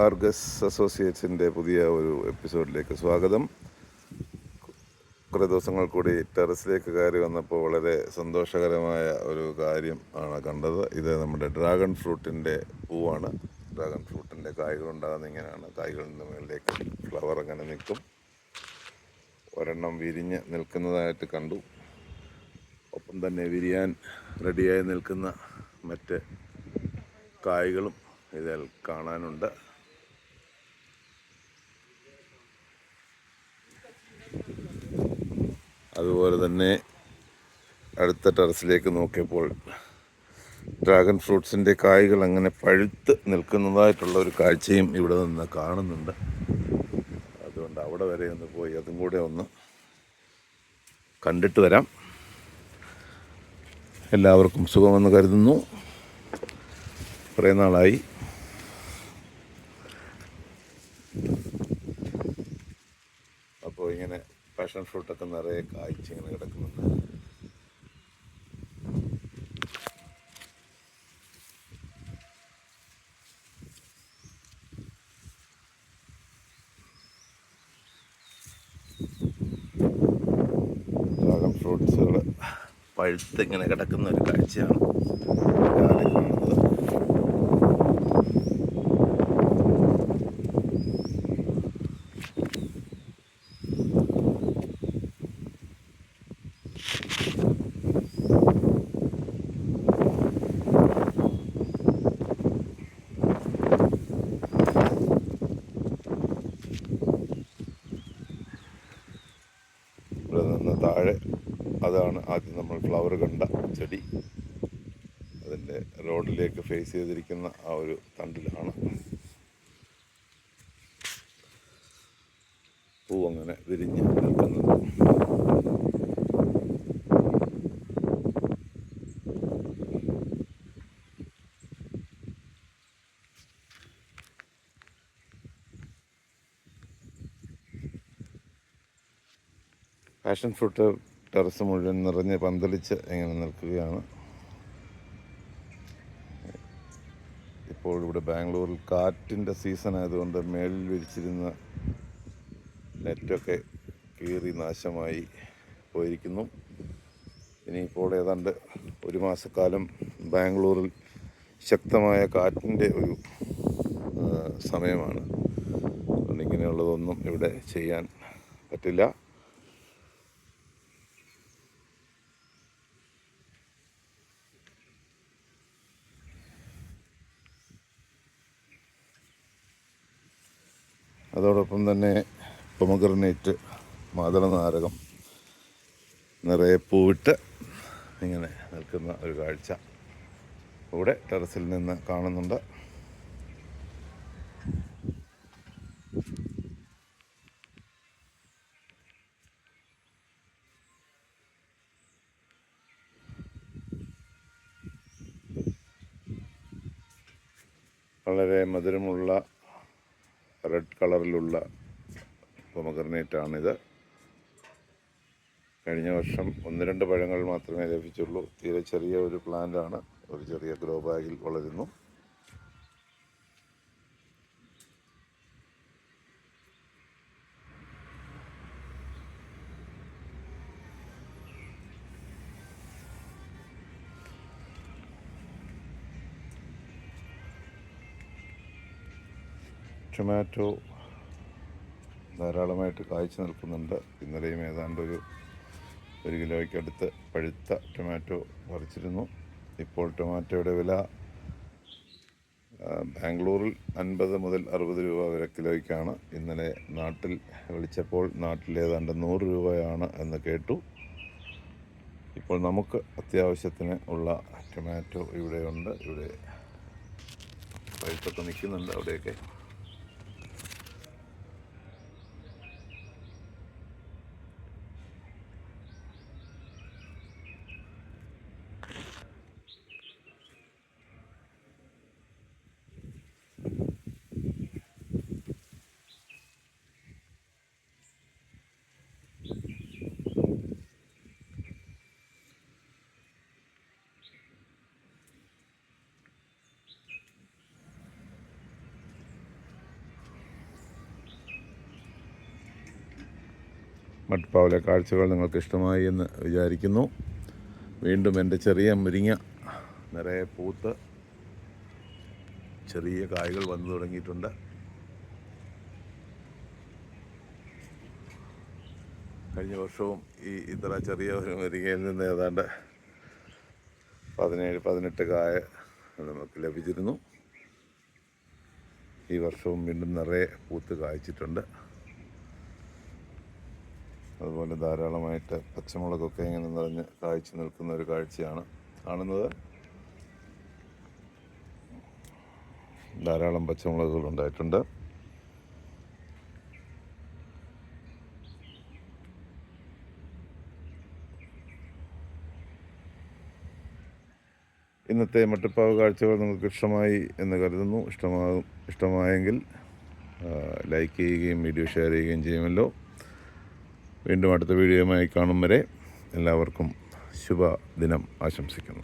Args അസോസിയേറ്റ്സിൻ്റെ പുതിയ ഒരു എപ്പിസോഡിലേക്ക് സ്വാഗതം. കുറേ ദിവസങ്ങൾ കൂടി ടെറസിലേക്ക് കയറി വന്നപ്പോൾ വളരെ സന്തോഷകരമായ ഒരു കാര്യം ആണ് കണ്ടത്. ഇത് നമ്മുടെ ഡ്രാഗൺ ഫ്രൂട്ടിൻ്റെ പൂവാണ്. ഡ്രാഗൺ ഫ്രൂട്ടിൻ്റെ കായ്കളുണ്ടാകുന്ന ഇങ്ങനെയാണ്. കായ്കളിൻ്റെ മുകളിലേക്ക് ഫ്ലവർ അങ്ങനെ നിൽക്കും. ഒരെണ്ണം വിരിഞ്ഞ് നിൽക്കുന്നതായിട്ട് കണ്ടു. ഒപ്പം തന്നെ വിരിയാൻ റെഡിയായി നിൽക്കുന്ന മറ്റ് കായ്കളും ഇതിൽ കാണാനുണ്ട്. അതുപോലെ തന്നെ അടുത്ത ടെറസിലേക്ക് നോക്കിയപ്പോൾ ഡ്രാഗൺ ഫ്രൂട്ട്സിൻ്റെ കായ്കൾ അങ്ങനെ പഴുത്ത് നിൽക്കുന്നതായിട്ടുള്ള ഒരു കാഴ്ചയും ഇവിടെ നിന്ന് കാണുന്നുണ്ട്. അതുകൊണ്ട് അവിടെ വരെ ഒന്ന് പോയി അതും കൂടെ ഒന്ന് കണ്ടിട്ട് വരാം. എല്ലാവർക്കും സുഖമെന്ന് കരുതുന്നു. കുറേ നാളായി അപ്പോൾ ഇങ്ങനെ പാഷൻ ഫ്രൂട്ടൊക്കെ നിറയെ കായ്ച്ച് ഇങ്ങനെ കിടക്കുന്നുണ്ട്. ഡ്രാഗൺ ഫ്രൂട്ട്സുകൾ പഴുത്ത് ഇങ്ങനെ കിടക്കുന്ന ഒരു കാഴ്ചയാണ് ഞാൻ കാണുന്നത്. ഇവിടെ നിന്ന് താഴെ അതാണ് ആദ്യം നമ്മൾ ഫ്ലവർ കണ്ട ചെടി. അതിൻ്റെ റോഡിലേക്ക് ഫേസ് ചെയ്തിരിക്കുന്ന ആ ഒരു തണ്ടിലാണ് പൂ അങ്ങനെ വിരിഞ്ഞ് നിൽക്കുന്നത്. പാഷൻ ഫ്രൂട്ട് ടെറസ് മുഴുവൻ നിറഞ്ഞ് പന്തലിച്ച് ഇങ്ങനെ നിൽക്കുകയാണ്. ഇപ്പോൾ ഇവിടെ ബാംഗ്ലൂരിൽ കാറ്റിൻ്റെ സീസൺ ആയതുകൊണ്ട് മേളിൽ വിരിച്ചിരുന്ന നെറ്റൊക്കെ കീറി നാശമായി പോയിരിക്കുന്നു. ഇനിയിപ്പോൾ ഏതാണ്ട് ഒരു മാസക്കാലം ബാംഗ്ലൂരിൽ ശക്തമായ കാറ്റിൻ്റെ ഒരു സമയമാണ്. അതുകൊണ്ട് ഇങ്ങനെയുള്ളതൊന്നും ഇവിടെ ചെയ്യാൻ പറ്റില്ല. അതോടൊപ്പം തന്നെ പൊമഗ്രനേറ്റ്, മാതളനാരകം നിറയെ പൂവിട്ട് ഇങ്ങനെ നിൽക്കുന്ന ഒരു കാഴ്ച ഇവിടെ ടെറസിൽ നിന്ന് കാണുന്നുണ്ട്. വളരെ മധുരമുള്ള റെഡ് കളറിലുള്ള പൊമഗ്രനേറ്റാണിത്. കഴിഞ്ഞ വർഷം 1-2 പഴങ്ങൾ മാത്രമേ ലഭിച്ചുള്ളൂ. തീരെ ചെറിയ ഒരു പ്ലാന്റാണ്. ഒരു ചെറിയ ഗ്രോ ബാഗിൽ വളരുന്നു. ടൊമാറ്റോ ധാരാളമായിട്ട് കായ്ച്ചു നിൽക്കുന്നുണ്ട്. ഇന്നലെയും ഏതാണ്ട് ഒരു കിലോയ്ക്കടുത്ത് പഴുത്ത ടൊമാറ്റോ പറിച്ചിരുന്നു. ഇപ്പോൾ ടൊമാറ്റോയുടെ വില ബാംഗ്ലൂരിൽ 50 മുതൽ 60 രൂപ വരെ കിലോയ്ക്കാണ്. ഇന്നലെ നാട്ടിൽ വിളിച്ചപ്പോൾ നാട്ടിൽ ഏതാണ്ട് 100 രൂപയാണ് എന്ന് കേട്ടു. ഇപ്പോൾ നമുക്ക് അത്യാവശ്യത്തിന് ഉള്ള ടൊമാറ്റോ ഇവിടെയുണ്ട്. ഇവിടെ പഴുത്തൊക്കെ നിൽക്കുന്നുണ്ട് അവിടെയൊക്കെ. മട്ടുപ്പാവിലെ കാഴ്ചകൾ നിങ്ങൾക്ക് ഇഷ്ടമായി എന്ന് വിചാരിക്കുന്നു. വീണ്ടും എൻ്റെ ചെറിയ മുരിങ്ങ നിറയെ പൂത്ത് ചെറിയ കായ്കൾ വന്നു തുടങ്ങിയിട്ടുണ്ട്. കഴിഞ്ഞ വർഷവും ഇത്ര ചെറിയ ഒരു മുരിങ്ങയിൽ നിന്ന് ഏതാണ്ട് 17-18 കായ നമുക്ക് ലഭിച്ചിരുന്നു. ഈ വർഷവും വീണ്ടും നിറയെ പൂത്ത് കായ്ച്ചിട്ടുണ്ട്. അതുപോലെ ധാരാളമായിട്ട് പച്ചമുളകൊക്കെ ഇങ്ങനെ നിറഞ്ഞ് കായ്ച്ചു നിൽക്കുന്ന ഒരു കാഴ്ചയാണ് കാണുന്നത്. ധാരാളം പച്ചമുളകുകൾ ഉണ്ടായിട്ടുണ്ട്. ഇന്നത്തെ മട്ടുപ്പാവ് കാഴ്ചകൾ നിങ്ങൾക്ക് ഇഷ്ടമായി എന്ന് കരുതുന്നു. ഇഷ്ടമായെങ്കിൽ ലൈക്ക് ചെയ്യുകയും വീഡിയോ ഷെയർ ചെയ്യുകയും ചെയ്യുമല്ലോ. വീണ്ടും അടുത്ത വീഡിയോയുമായി കാണും വരെ എല്ലാവർക്കും ശുഭദിനം ആശംസിക്കുന്നു.